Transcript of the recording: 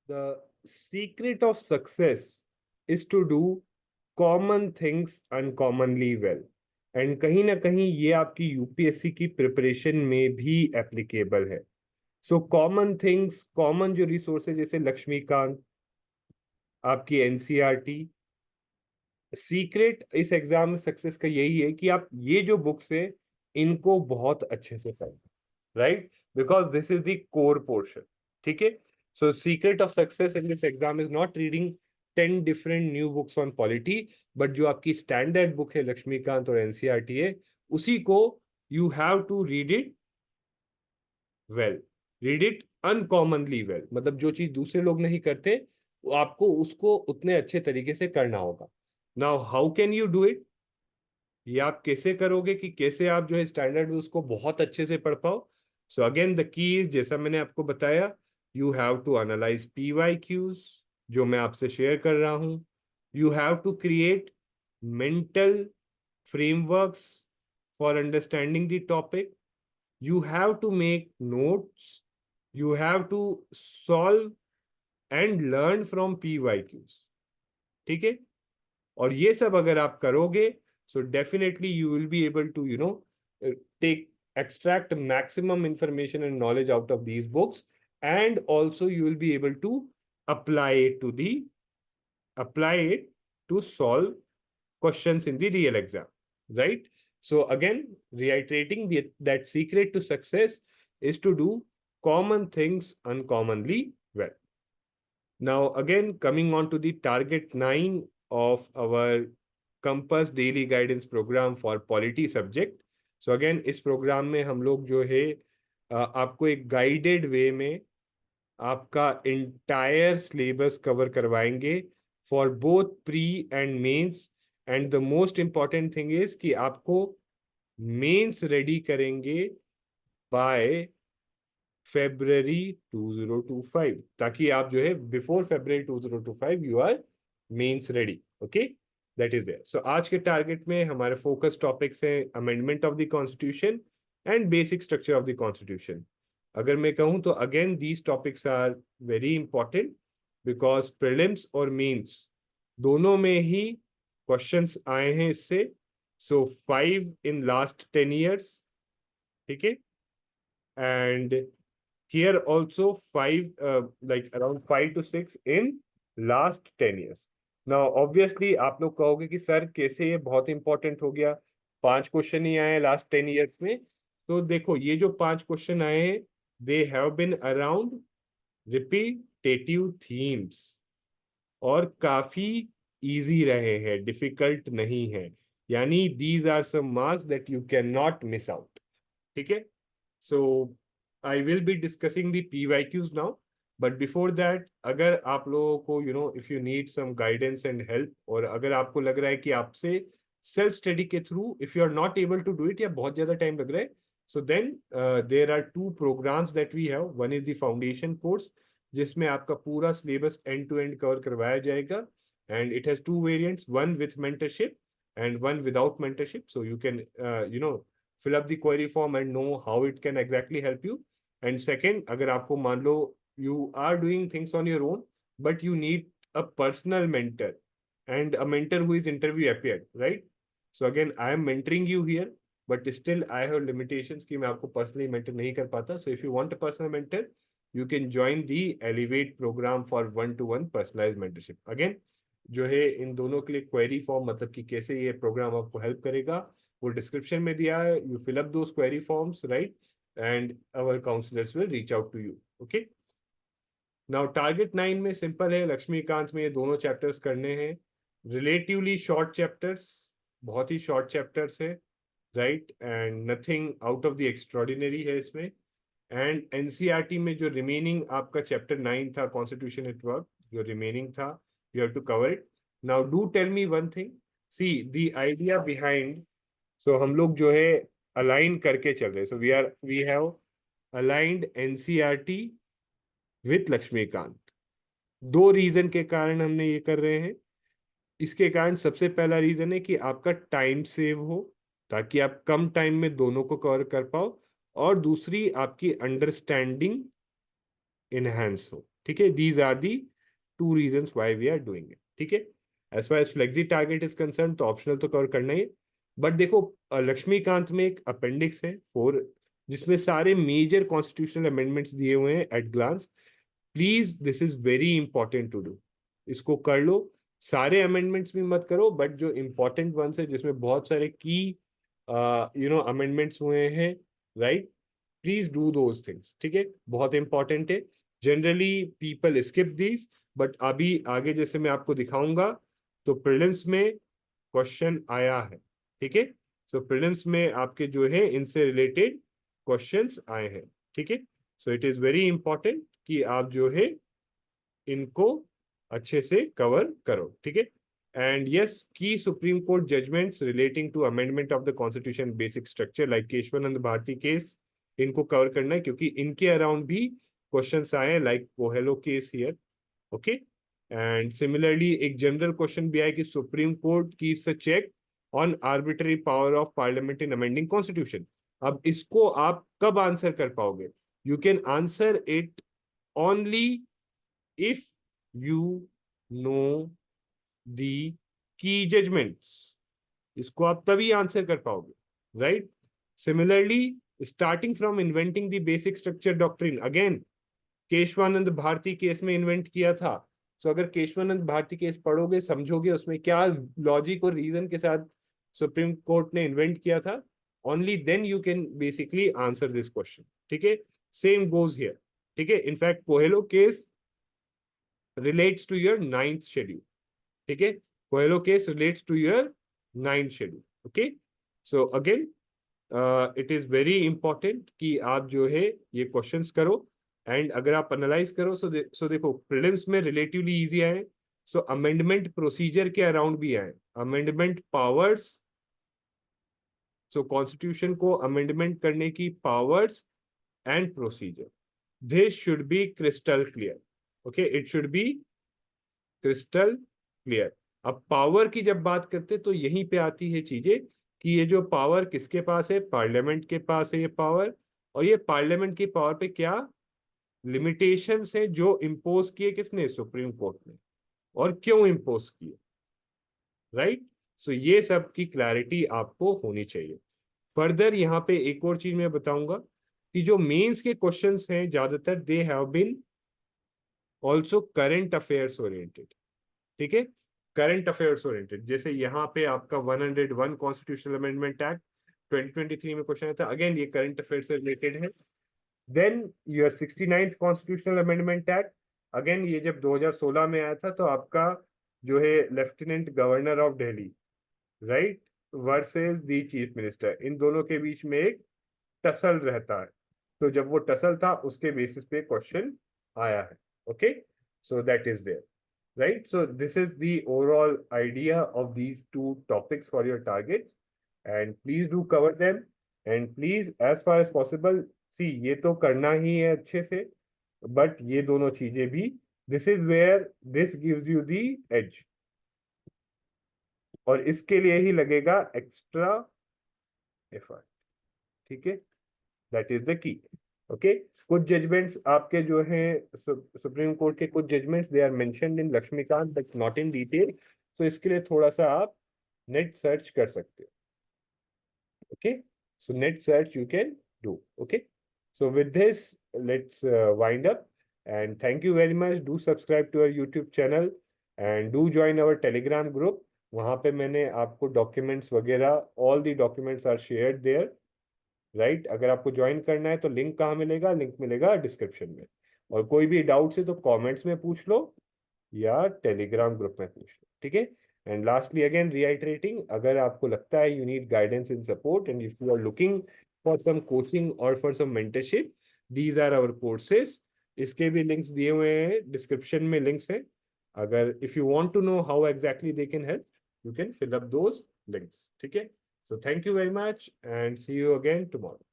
The secret of success is to do common things uncommonly well. And कहीं ना कहीं ये आपकी यूपीएससी की प्रिपरेशन में भी एप्लीकेबल है. सो कॉमन थिंग्स, कॉमन जो रिसोर्सेज जैसे लक्ष्मीकांत, आपकी एनसीईआरटी. सीक्रेट इस एग्जाम में सक्सेस का यही है कि आप ये जो बुक्स है इनको बहुत अच्छे से पढ़ें, right, because this is the core portion. ठीक है. So secret of success in this exam is not reading 10 different new books on polity, but जो आपकी स्टैंडर्ड बुक है लक्ष्मीकांत और एनसीईआरटी है, उसी को you have to read it well, read it uncommonly well. मतलब जो चीज दूसरे लोग नहीं करते, आपको उसको उतने अच्छे तरीके से करना होगा. Now how can you do it? ये आप कैसे करोगे कि कैसे आप जो है स्टैंडर्ड उसको बहुत अच्छे से पढ़ पाओ? So again the key is, जैसा मैंने आपको बताया, you have to analyse PYQs जो मैं आपसे शेयर कर रहा हूं. You have to create mental frameworks for understanding the topic. You have to make notes. You have to solve and learn from PYQs. ठीक है. और ये सब अगर आप करोगे, so definitely you will be able to take extract maximum information and knowledge out of these books, and also you will be able to apply it to the apply it to solve questions in the real exam, right? So again, reiterating that secret to success is to do common things uncommonly well. Now again, coming on to the target 9 of our Compass Daily Guidance Program for Polity subject. So again, इस programme में हम लोग जो है आपको एक guided way में आपका इंटायर सिलेबस कवर करवाएंगे for both pre and mains. And the most important thing is कि आपको मेंस रेडी करेंगे बाय February 2025, ताकि आप जो है before February 2025 you are mains ready. Okay, that is there. So आज के टारगेट में हमारे फोकस टॉपिक्स हैं amendment of the constitution and basic structure of the constitution. अगर मैं कहूं तो again these topics are very important because prelims और मेंस दोनों में ही क्वेश्चंस आए हैं इससे. सो 5 इन लास्ट 10 years. ठीक है. And here also 5 like around 5 to 6 in last 10 years. Now obviously आप लोग कहोगे कि सर कैसे ये बहुत इंपॉर्टेंट हो गया, 5 क्वेश्चन ही आए लास्ट 10 years में. तो देखो ये जो 5 क्वेश्चन आए हैं, they have been around repetitive themes और काफी इजी रहे हैं, डिफिकल्ट नहीं है. यानी these are some marks that you can not miss out. ठीक है. So I will be discussing the PYQs now, but before that, अगर आप लोगों को if you need some guidance and help, और अगर आपको लग रहा है कि आपसे सेल्फ स्टडी के through if you are not able to do it या बहुत ज्यादा टाइम लग रहा है, so then there are 2 programs that we have. One is the foundation course जिसमें आपका पूरा syllabus end to end cover करवाया जाएगा, and it has 2 variants, one with mentorship and one without mentorship. So you can fill up the query form and know how it can exactly help you. And second, अगर आपको मान लो you are doing things on your own but you need a personal mentor and a mentor who is interview appeared, right? So again, I am mentoring you here, but still I have limitations कि मैं आपको personally mentor नहीं कर पाता. So if you want a personal mentor, you can join the Elevate program for one-to-one personalized mentorship. Again, जो है इन दोनों के लिए क्वेरी फॉर्म, मतलब कि कैसे ये प्रोग्राम आपको हेल्प करेगा, वो डिस्क्रिप्शन में दिया है. You fill up those query forms, right, and our counsellors will reach out to you. Okay. Now target 9 में सिंपल है, लक्ष्मीकांत में ये दोनों चैप्टर्स करने हैं. रिलेटिवली शॉर्ट चैप्टर्स, बहुत ही शॉर्ट चैप्टर्स है, right, and nothing out of the extraordinary है इसमें. एंड एनसीईआरटी में जो रिमेनिंग आपका चैप्टर 9 था, कॉन्स्टिट्यूशन एट वर्क, जो रिमेनिंग था, you have to cover it. Now do tell me one thing, see the idea behind. So हम लोग जो है अलाइन करके चल रहे. So we have aligned NCERT with Laxmikanth. 2 reason के कारण हमने ये कर रहे हैं. इसके कारण सबसे पहला रीजन है कि आपका टाइम सेव हो, ताकि आप कम टाइम में दोनों को कवर कर पाओ, और दूसरी आपकी अंडरस्टैंडिंग इनहेंस हो, ठीक है। These are the 2 reasons why we are doing it, ठीक है। As far as flexi target is concern तो ऑप्शनल तो कवर करना ही, बट देखो लक्ष्मीकांत में एक अपेंडिक्स है 4 जिसमें सारे मेजर कॉन्स्टिट्यूशनल अमेंडमेंट्स दिए हुए हैं at glance. Please this is very important to do, इसको कर लो। सारे अमेंडमेंट्स भी मत करो, बट जो इंपॉर्टेंट वंस है जिसमें बहुत सारे की अमेंडमेंट्स हुए हैं, right, please do those things, ठीक है, बहुत इंपॉर्टेंट है। Generally people skip these, but अभी आगे जैसे मैं आपको दिखाऊंगा तो प्रीलिम्स में क्वेश्चन आया है, ठीक है। सो प्रीलिम्स में आपके जो है इनसे रिलेटेड क्वेश्चंस आए हैं, ठीक है। So it is very important कि आप जो है इनको अच्छे से कवर करो, ठीक है। And yes, the supreme court judgments relating to amendment of the constitution basic structure like Kesavananda Bharati case, इनको कवर करना है क्योंकि इनके अराउंड भी क्वेश्चंस आए हैं like Coelho case here, okay. And similarly एक जनरल क्वेश्चन भी आया कि supreme court keeps a check on arbitrary power of parliament in amending constitution. अब इसको आप कब आंसर कर पाओगे? You can answer it only if you know the key judgments, इसको आप तभी आंसर कर पाओगे, right. Similarly starting from inventing the basic structure doctrine, again Kesavananda Bharati case में इन्वेंट किया था। सो अगर केशवानंद भारती केस पढ़ोगे, समझोगे उसमें क्या लॉजिक और रीजन के साथ सुप्रीम कोर्ट ने इन्वेंट किया था, only then you can basically answer this question, ठीक है। सेम गोज हियर, ठीक है। In fact Coelho case relates to your 9th schedule, ठीक है। Coelho case relates to your 9th schedule, okay। So again it is very important कि आप जो है ये क्वेश्चंस करो, एंड अगर आप एनालाइज करो सो देखो प्रीलिम्स में रिलेटिवली इजी आए, सो अमेंडमेंट प्रोसीजर के अराउंड भी आए, अमेंडमेंट पावर्स, सो कॉन्स्टिट्यूशन को अमेंडमेंट करने की powers and procedure, this should be crystal clear, okay, it should be crystal clear. अब पावर की जब बात करते तो यहीं पे आती है चीजें कि ये जो पावर किसके पास है, पार्लियामेंट के पास है ये पावर, और ये पार्लियामेंट की पावर पे क्या लिमिटेशंस है जो इम्पोज किए किसने, सुप्रीम कोर्ट ने, और क्यों इम्पोज किए, राइट। सो ये सब की क्लैरिटी आपको होनी चाहिए। फर्दर यहाँ पे एक और चीज मैं बताऊंगा कि जो मेंस के क्वेश्चंस हैं ज्यादातर they have been also current affairs oriented, ठीक है, करंट अफेयर्स ओरिएंटेड। जैसे यहाँ पे आपका 101 कॉन्स्टिट्यूशनल अमेंडमेंट एक्ट 2023 में क्वेश्चन आया था, अगेन ये करंट अफेयर्स से रिलेटेड है। Then your 69th constitutional amendment act, again ये जब 2016 में आया था तो आपका जो है lieutenant governor of Delhi, right, versus the chief minister, इन दोनों के बीच में एक टसल रहता है, तो जब वो टसल था उसके बेसिस पे क्वेश्चन आया है, okay. So that is there, right? So this is the overall idea of these 2 topics for your targets, and please do cover them, and please as far as possible see ये तो करना ही है अच्छे से, but ये दोनों चीजें भी, this is where this gives you the edge, और इसके लिए ही लगेगा एक्स्ट्रा एफर्ट, ठीक है, that is the key, okay. कुछ जजमेंट्स आपके जो हैं सुप्रीम कोर्ट के कुछ judgments they are mentioned in Laxmikanth but not in detail, तो इसके लिए थोड़ा सा आप नेट सर्च कर सकते हो, okay. So net search you can do, okay. So with this let's wind up, and thank you very much. Do subscribe to our YouTube channel and do join our Telegram group. वहाँ पे मैंने आपको documents वगैरह, all the documents are shared there, right. अगर आपको join करना है तो लिंक कहाँ मिलेगा, लिंक मिलेगा डिस्क्रिप्शन में, और कोई भी डाउट्स है तो कमेंट्स में पूछ लो या टेलीग्राम ग्रुप में पूछ लो, ठीक है। एंड लास्टली अगेन रिआइटरेटिंग, अगर आपको लगता है you need guidance in support and if you are looking for some coaching और for some mentorship, these are our courses, इसके भी लिंक्स दिए हुए हैं डिस्क्रिप्शन में, लिंक्स हैं। अगर if you want to know how exactly they can help, you can fill up those links, ठीक है। So thank you very much and see you again tomorrow.